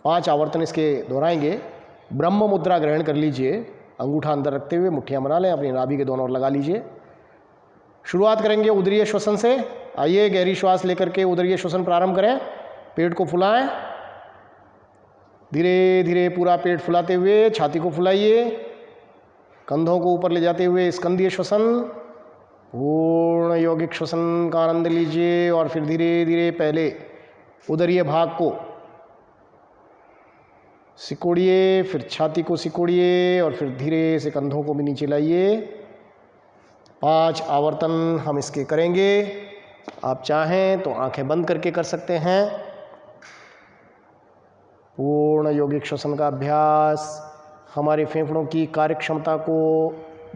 5 आवर्तन इसके दोहराएंगे। ब्रह्म मुद्रा ग्रहण कर लीजिए। अंगूठा अंदर रखते हुए मुट्ठियां बना लें, अपनी नाभि के दोनों ओर लगा लीजिए। शुरुआत करेंगे उदरीय श्वसन से। आइए गहरी श्वास लेकर के उदरीय श्वसन प्रारंभ करें। पेट को फुलाएं। धीरे धीरे पूरा पेट फुलाते हुए छाती को फुलाइए। कंधों को ऊपर ले जाते हुए स्कंदीय श्वसन, पूर्ण यौगिक श्वसन का आनंद लीजिए। और फिर धीरे धीरे पहले उदरीय भाग को सिकोड़िए, फिर छाती को सिकोड़िए और फिर धीरे से कंधों को भी नीचे लाइए। 5 आवर्तन हम इसके करेंगे। आप चाहें तो आंखें बंद करके कर सकते हैं। पूर्ण यौगिक श्वसन का अभ्यास हमारे फेफड़ों की कार्यक्षमता को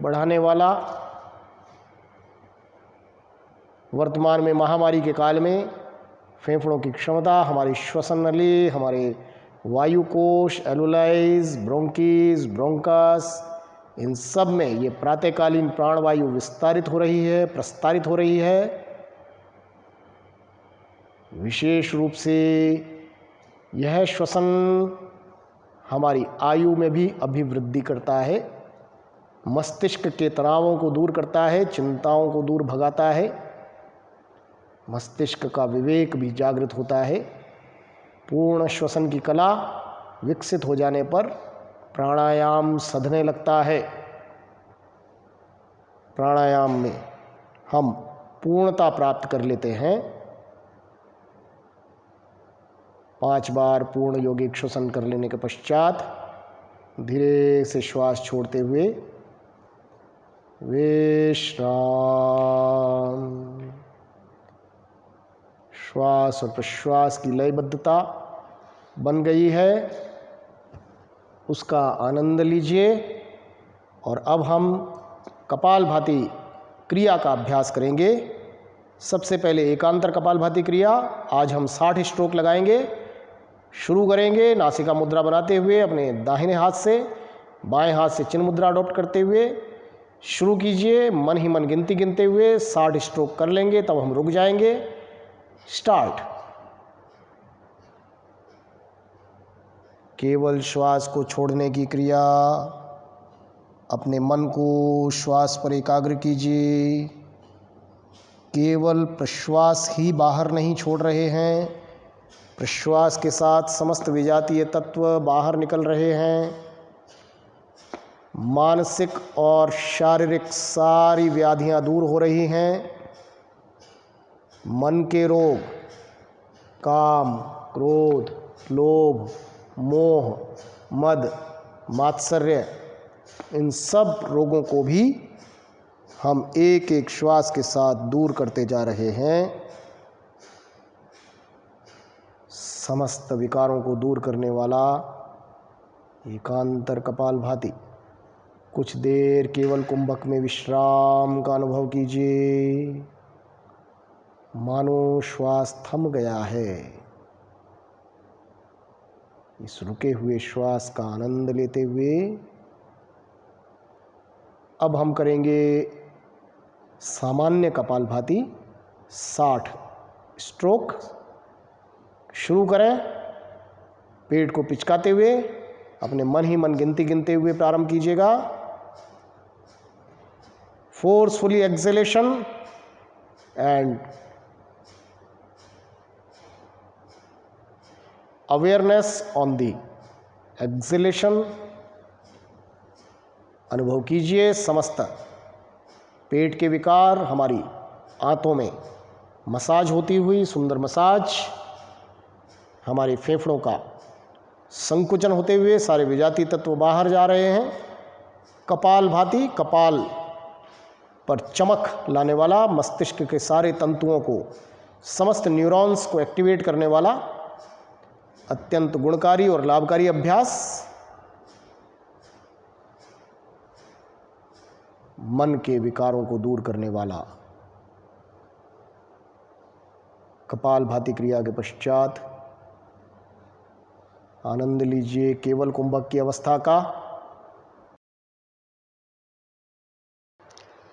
बढ़ाने वाला, वर्तमान में महामारी के काल में फेफड़ों की क्षमता, हमारी श्वसन नली, हमारे वायुकोश, एलुलाइज, ब्रोंकीज, ब्रोंकस, इन सब में ये प्रातःकालीन प्राणवायु विस्तारित हो रही है, प्रस्तारित हो रही है। विशेष रूप से यह श्वसन हमारी आयु में भी अभिवृद्धि करता है, मस्तिष्क के तनावों को दूर करता है, चिंताओं को दूर भगाता है, मस्तिष्क का विवेक भी जागृत होता है। पूर्ण श्वसन की कला विकसित हो जाने पर प्राणायाम सधने लगता है। प्राणायाम में हम पूर्णता प्राप्त कर लेते हैं। 5 बार पूर्ण यौगिक श्वसन कर लेने के पश्चात धीरे से श्वास छोड़ते हुए विश्राम। श्वास और प्रश्वास की लयबद्धता बन गई है, उसका आनंद लीजिए। और अब हम कपालभाति क्रिया का अभ्यास करेंगे। सबसे पहले एकांतर कपालभाति क्रिया। आज हम 60 स्ट्रोक लगाएंगे। शुरू करेंगे नासिका मुद्रा बनाते हुए अपने दाहिने हाथ से, बाएं हाथ से चिन्ह मुद्रा अडॉप्ट करते हुए शुरू कीजिए। मन ही मन गिनती गिनते हुए 60 स्ट्रोक कर लेंगे, तब हम रुक जाएंगे। स्टार्ट। केवल श्वास को छोड़ने की क्रिया। अपने मन को श्वास पर एकाग्र कीजिए। केवल प्रश्वास ही बाहर नहीं छोड़ रहे हैं, प्रश्वास के साथ समस्त विजातीय तत्व बाहर निकल रहे हैं। मानसिक और शारीरिक सारी व्याधियां दूर हो रही हैं। मन के रोग, काम, क्रोध, लोभ, मोह, मद, मात्सर्य, इन सब रोगों को भी हम एक एक श्वास के साथ दूर करते जा रहे हैं। समस्त विकारों को दूर करने वाला एकांतर कपालभाति। कुछ देर केवल कुंभक में विश्राम का अनुभव कीजिए, मानो श्वास थम गया है। इस रुके हुए श्वास का आनंद लेते हुए अब हम करेंगे सामान्य कपालभाति 60 स्ट्रोक। शुरू करें। पेट को पिचकाते हुए अपने मन ही मन गिनती गिनते हुए प्रारंभ कीजिएगा। Forcefully exhalation and awareness on the exhalation. अनुभव कीजिए समस्त पेट के विकार हमारी आंतों में मसाज होती हुई सुंदर मसाज, हमारे फेफड़ों का संकुचन होते हुए सारे विजातीय तत्व बाहर जा रहे हैं। कपालभाति कपाल पर चमक लाने वाला, मस्तिष्क के सारे तंतुओं को, समस्त न्यूरॉन्स को एक्टिवेट करने वाला अत्यंत गुणकारी और लाभकारी अभ्यास। मन के विकारों को दूर करने वाला। कपालभाति क्रिया के पश्चात आनंद लीजिए केवल कुंभक की अवस्था का।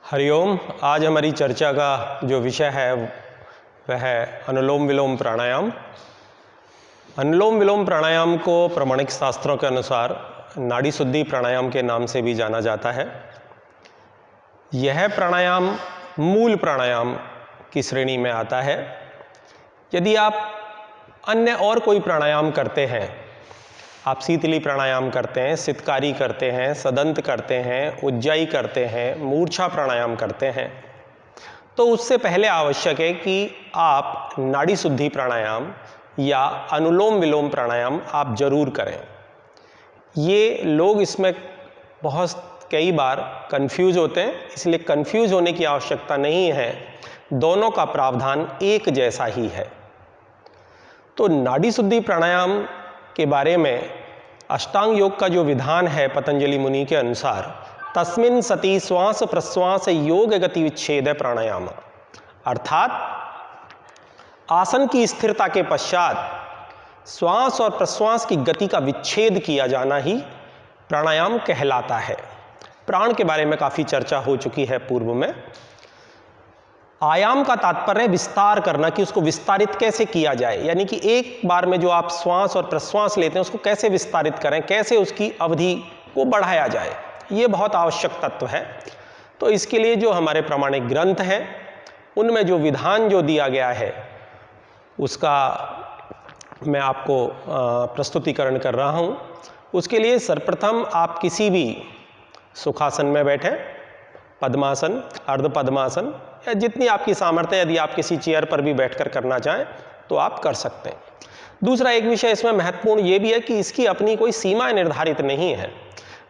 हरिओम। आज हमारी चर्चा का जो विषय है वह है अनुलोम विलोम प्राणायाम। अनुलोम विलोम प्राणायाम को प्रामाणिक शास्त्रों के अनुसार नाड़ी शुद्धि प्राणायाम के नाम से भी जाना जाता है। यह प्राणायाम मूल प्राणायाम की श्रेणी में आता है। यदि आप अन्य और कोई प्राणायाम करते हैं, आप शीतली प्राणायाम करते हैं, सितकारी करते हैं, सदंत करते हैं, उज्जाई करते हैं, मूर्छा प्राणायाम करते हैं, तो उससे पहले आवश्यक है कि आप नाड़ी शुद्धि प्राणायाम या अनुलोम विलोम प्राणायाम आप जरूर करें। ये लोग इसमें कई बार कंफ्यूज होते हैं, इसलिए कंफ्यूज होने की आवश्यकता नहीं है। दोनों का प्रावधान एक जैसा ही है। तो नाड़ी शुद्धि प्राणायाम के बारे में अष्टांग योग का जो विधान है पतंजलि मुनि के अनुसार, तस्मिन् सति श्वास प्रश्वास योग गति विच्छेद प्राणायाम, अर्थात आसन की स्थिरता के पश्चात श्वास और प्रश्वास की गति का विच्छेद किया जाना ही प्राणायाम कहलाता है। प्राण के बारे में काफ़ी चर्चा हो चुकी है पूर्व में। आयाम का तात्पर्य विस्तार करना, कि उसको विस्तारित कैसे किया जाए, यानी कि एक बार में जो आप श्वास और प्रश्वास लेते हैं उसको कैसे विस्तारित करें, कैसे उसकी अवधि को बढ़ाया जाए, ये बहुत आवश्यक तत्व है। तो इसके लिए जो हमारे प्रामाणिक ग्रंथ हैं उनमें जो विधान जो दिया गया है उसका मैं आपको प्रस्तुतिकरण कर रहा हूँ। उसके लिए सर्वप्रथम आप किसी भी सुखासन में बैठें, पद्मासन, अर्ध पद्मासन, या जितनी आपकी सामर्थ्य है। यदि आप किसी चेयर पर भी बैठकर करना चाहें तो आप कर सकते हैं। दूसरा एक विषय इसमें महत्वपूर्ण ये भी है कि इसकी अपनी कोई सीमा निर्धारित नहीं है।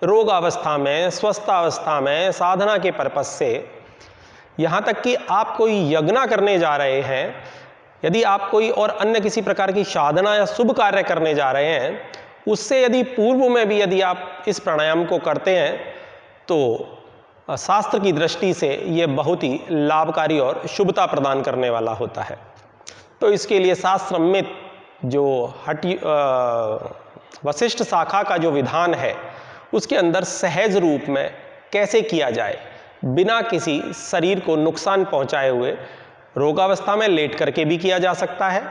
रोग अवस्था में, स्वस्थ अवस्था में, साधना के पर्पस से, यहाँ तक कि आप कोई यज्ञ करने जा रहे हैं, यदि आप कोई और अन्य किसी प्रकार की साधना या शुभ कार्य करने जा रहे हैं, उससे यदि पूर्व में भी यदि आप इस प्राणायाम को करते हैं तो शास्त्र की दृष्टि से ये बहुत ही लाभकारी और शुभता प्रदान करने वाला होता है। तो इसके लिए शास्त्र में जो वशिष्ठ शाखा का जो विधान है उसके अंदर सहज रूप में कैसे किया जाए, बिना किसी शरीर को नुकसान पहुंचाए हुए, रोगावस्था में लेट करके भी किया जा सकता है।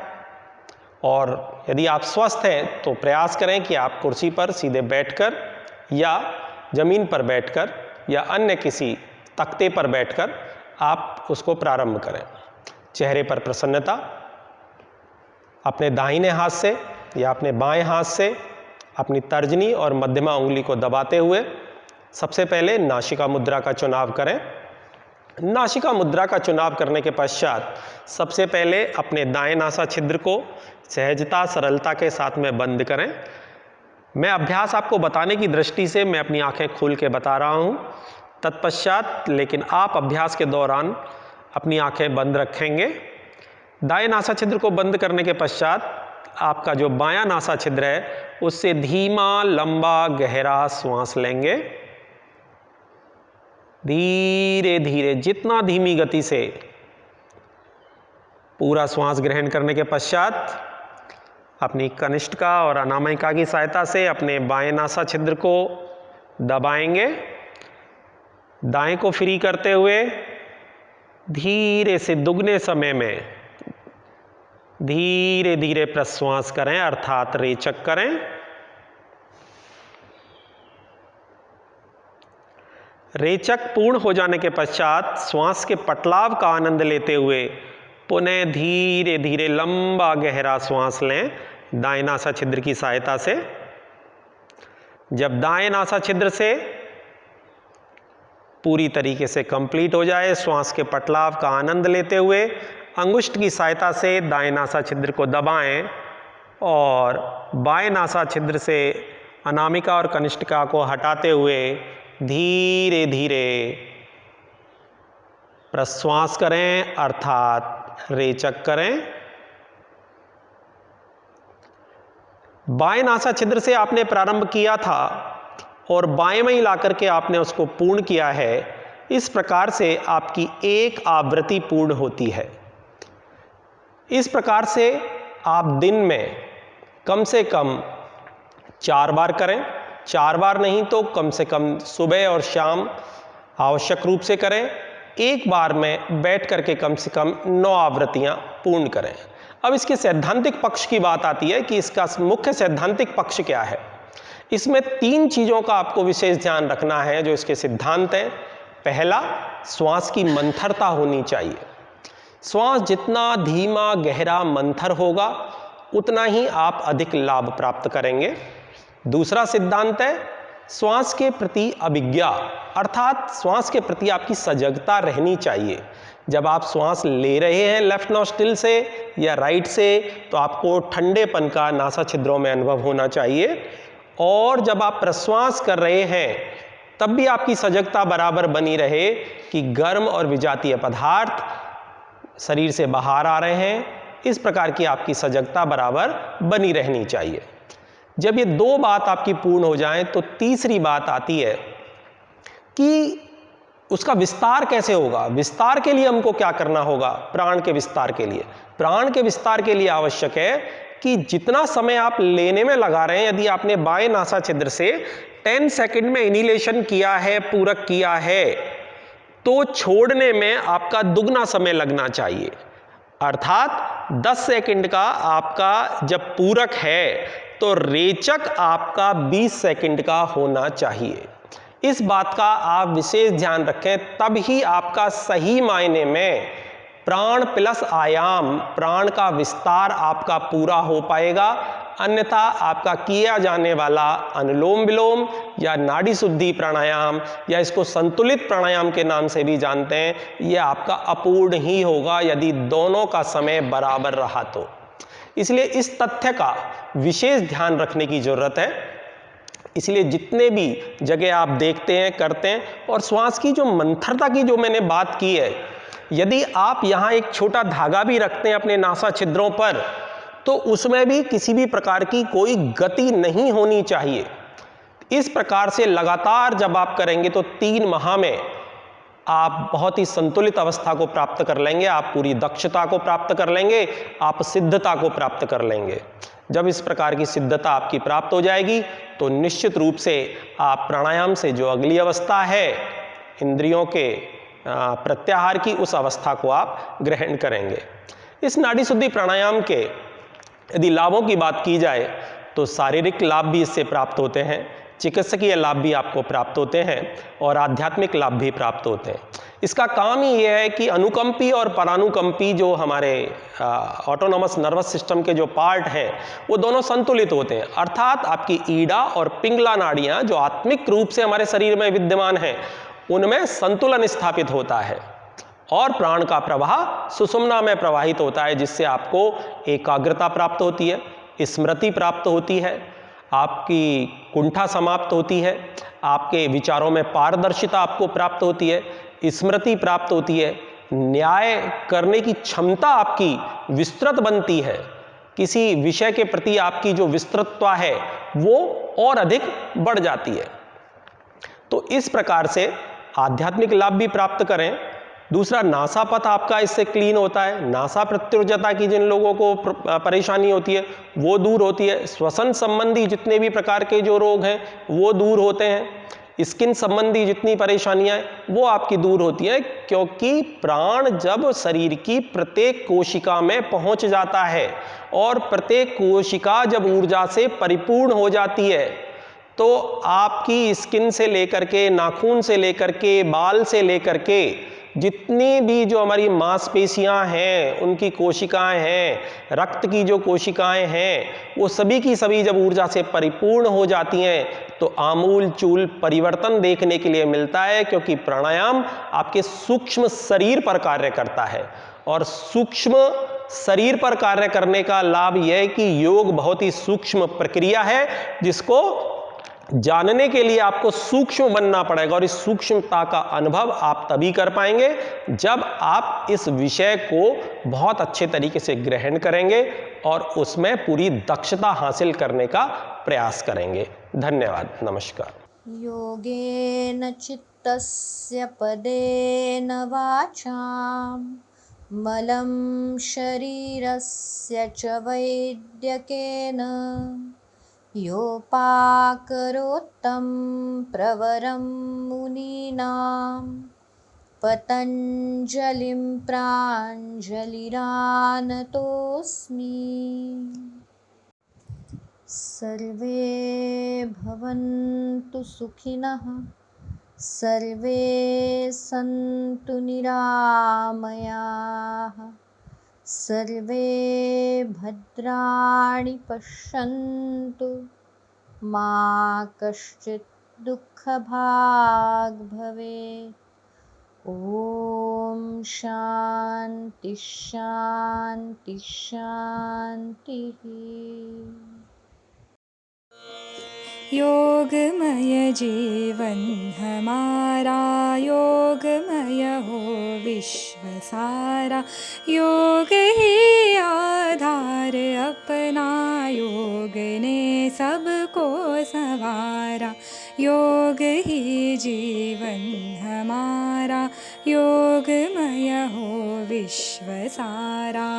और यदि आप स्वस्थ हैं तो प्रयास करें कि आप कुर्सी पर सीधे बैठकर या जमीन पर बैठकर या अन्य किसी तख्ते पर बैठकर आप उसको प्रारंभ करें। चेहरे पर प्रसन्नता, अपने दाहिने हाथ से या अपने बाएं हाथ से अपनी तर्जनी और मध्यमा उंगली को दबाते हुए सबसे पहले नासिका मुद्रा का चुनाव करें। नासिका मुद्रा का चुनाव करने के पश्चात सबसे पहले अपने दाएं नासा छिद्र को सहजता सरलता के साथ में बंद करें। मैं अभ्यास आपको बताने की दृष्टि से मैं अपनी आंखें खोल के बता रहा हूं। तत्पश्चात लेकिन आप अभ्यास के दौरान अपनी आंखें बंद रखेंगे। दाएं नासा छिद्र को बंद करने के पश्चात आपका जो बायां नासा छिद्र है उससे धीमा लंबा गहरा श्वास लेंगे। धीरे धीरे, जितना धीमी गति से, पूरा श्वास ग्रहण करने के पश्चात अपनी कनिष्ठिका और अनामिका की सहायता से अपने बाएं नासा छिद्र को दबाएंगे। दाएं को फ्री करते हुए धीरे से दुगने समय में धीरे धीरे प्रश्वास करें, अर्थात रेचक करें। रेचक पूर्ण हो जाने के पश्चात श्वास के पटलाव का आनंद लेते हुए पुनः धीरे धीरे लंबा गहरा श्वास लें दाएं नासा छिद्र की सहायता से। जब दाएं नासा छिद्र से पूरी तरीके से कंप्लीट हो जाए, श्वास के पटलाव का आनंद लेते हुए अंगुष्ठ की सहायता से दाएं नासा छिद्र को दबाएं और बाएं नासा छिद्र से अनामिका और कनिष्ठिका को हटाते हुए धीरे धीरे प्रश्वास करें, अर्थात रेचक करें। बाएं नासा छिद्र से आपने प्रारंभ किया था और बाएं में ही ला करके आपने उसको पूर्ण किया है। इस प्रकार से आपकी एक आवृत्ति पूर्ण होती है। इस प्रकार से आप दिन में कम से कम 4 बार करें। 4 बार नहीं तो कम से कम सुबह और शाम आवश्यक रूप से करें। एक बार में बैठ करके कम से कम 9 आवृत्तियां पूर्ण करें। अब इसके सैद्धांतिक पक्ष की बात आती है कि इसका मुख्य सैद्धांतिक पक्ष क्या है। इसमें 3 चीज़ों का आपको विशेष ध्यान रखना है जो इसके सिद्धांत हैं। पहला, श्वास की मंथरता होनी चाहिए। श्वास जितना धीमा गहरा मंथर होगा उतना ही आप अधिक लाभ प्राप्त करेंगे। दूसरा सिद्धांत है श्वास के प्रति अभिज्ञा, अर्थात श्वास के प्रति आपकी सजगता रहनी चाहिए। जब आप श्वास ले रहे हैं लेफ्ट नॉस्ट्रिल से या राइट से तो आपको ठंडेपन का नासा छिद्रों में अनुभव होना चाहिए, और जब आप प्रश्वास कर रहे हैं तब भी आपकी सजगता बराबर बनी रहे कि गर्म और विजातीय पदार्थ शरीर से बाहर आ रहे हैं। इस प्रकार की आपकी सजगता बराबर बनी रहनी चाहिए। जब ये 2 बात आपकी पूर्ण हो जाएं तो तीसरी बात आती है कि उसका विस्तार कैसे होगा। विस्तार के लिए हमको क्या करना होगा। प्राण के विस्तार के लिए, प्राण के विस्तार के लिए आवश्यक है कि जितना समय आप लेने में लगा रहे हैं, यदि आपने बाएं नासा छिद्र से 10 सेकंड में इनहेलेशन किया है, पूरक किया है, तो छोड़ने में आपका दुगना समय लगना चाहिए। अर्थात 10 सेकंड का आपका जब पूरक है तो रेचक आपका 20 सेकंड का होना चाहिए। इस बात का आप विशेष ध्यान रखें, तब ही आपका सही मायने में प्राण प्लस आयाम, प्राण का विस्तार आपका पूरा हो पाएगा। अन्यथा आपका किया जाने वाला अनुलोम विलोम या नाड़ी शुद्धि प्राणायाम या इसको संतुलित प्राणायाम के नाम से भी जानते हैं, यह आपका अपूर्ण ही होगा यदि दोनों का समय बराबर रहा तो। इसलिए इस तथ्य का विशेष ध्यान रखने की जरूरत है। इसलिए जितने भी जगह आप देखते हैं, करते हैं, और श्वास की जो मंथरता की जो मैंने बात की है, यदि आप यहाँ एक छोटा धागा भी रखते हैं अपने नासा छिद्रों पर तो उसमें भी किसी भी प्रकार की कोई गति नहीं होनी चाहिए। इस प्रकार से लगातार जब आप करेंगे तो 3 माह में आप बहुत ही संतुलित अवस्था को प्राप्त कर लेंगे, आप पूरी दक्षता को प्राप्त कर लेंगे, आप सिद्धता को प्राप्त कर लेंगे। जब इस प्रकार की सिद्धता आपकी प्राप्त हो जाएगी तो निश्चित रूप से आप प्राणायाम से जो अगली अवस्था है इंद्रियों के प्रत्याहार की, उस अवस्था को आप ग्रहण करेंगे। इस नाड़ी शुद्धि प्राणायाम के यदि लाभों की बात की जाए तो शारीरिक लाभ भी इससे प्राप्त होते हैं, चिकित्सकीय लाभ भी आपको प्राप्त होते हैं और आध्यात्मिक लाभ भी प्राप्त होते हैं। इसका काम ही यह है कि अनुकंपी और परानुकंपी जो हमारे ऑटोनॉमस नर्वस सिस्टम के जो पार्ट हैं वो दोनों संतुलित होते हैं। अर्थात आपकी ईड़ा और पिंगला नाड़ियाँ जो आत्मिक रूप से हमारे शरीर में विद्यमान हैं उनमें संतुलन स्थापित होता है और प्राण का प्रवाह सुषुम्ना में प्रवाहित होता है, जिससे आपको एकाग्रता प्राप्त होती है, स्मृति प्राप्त होती है, आपकी कुंठा समाप्त होती है, आपके विचारों में पारदर्शिता आपको प्राप्त होती है, स्मृति प्राप्त होती है, न्याय करने की क्षमता आपकी विस्तृत बनती है किसी विषय के प्रति आपकी जो विस्तृतता है वो और अधिक बढ़ जाती है। तो इस प्रकार से आध्यात्मिक लाभ भी प्राप्त करें। दूसरा, नासापथ आपका इससे क्लीन होता है। नासा प्रत्युर्जता की जिन लोगों को परेशानी होती है वो दूर होती है। श्वसन संबंधी जितने भी प्रकार के जो रोग हैं वो दूर होते हैं। स्किन संबंधी जितनी परेशानियां हैं वो आपकी दूर होती हैं, क्योंकि प्राण जब शरीर की प्रत्येक कोशिका में पहुंच जाता है और प्रत्येक कोशिका जब ऊर्जा से परिपूर्ण हो जाती है तो आपकी स्किन से लेकर के, नाखून से लेकर के, बाल से लेकर के जितनी भी जो हमारी मांसपेशियां हैं, उनकी कोशिकाएं हैं, रक्त की जो कोशिकाएं हैं, वो सभी की सभी जब ऊर्जा से परिपूर्ण हो जाती हैं तो आमूल चूल परिवर्तन देखने के लिए मिलता है, क्योंकि प्राणायाम आपके सूक्ष्म शरीर पर कार्य करता है। और सूक्ष्म शरीर पर कार्य करने का लाभ यह है कि योग बहुत ही सूक्ष्म प्रक्रिया है, जिसको जानने के लिए आपको सूक्ष्म बनना पड़ेगा। और इस सूक्ष्मता का अनुभव आप तभी कर पाएंगे जब आप इस विषय को बहुत अच्छे तरीके से ग्रहण करेंगे और उसमें पूरी दक्षता हासिल करने का प्रयास करेंगे। धन्यवाद। नमस्कार। योगेन चित्तस्य पदेन वाचां मलं शरीरस्य च वैद्यकेन योपाकरोत्तं प्रवरं मुनीनां पतञ्जलिं प्राञ्जलिरानतोऽस्मि। सर्वे भवन्तु सुखिनः, सर्वे सन्तु निरामयाः, सर्वे भद्राणि पश्यन्तु, मा कश्चित् दुःखभाग् भवेत्। ॐ शान्ति शान्ति शान्तिः। योगमय जीवन हमारा, योगमय हो विश्व सारा। योग ही आधार अपना, योग ने सबको संवारा। योग ही जीवन हमारा, योगमय हो विश्व सारा।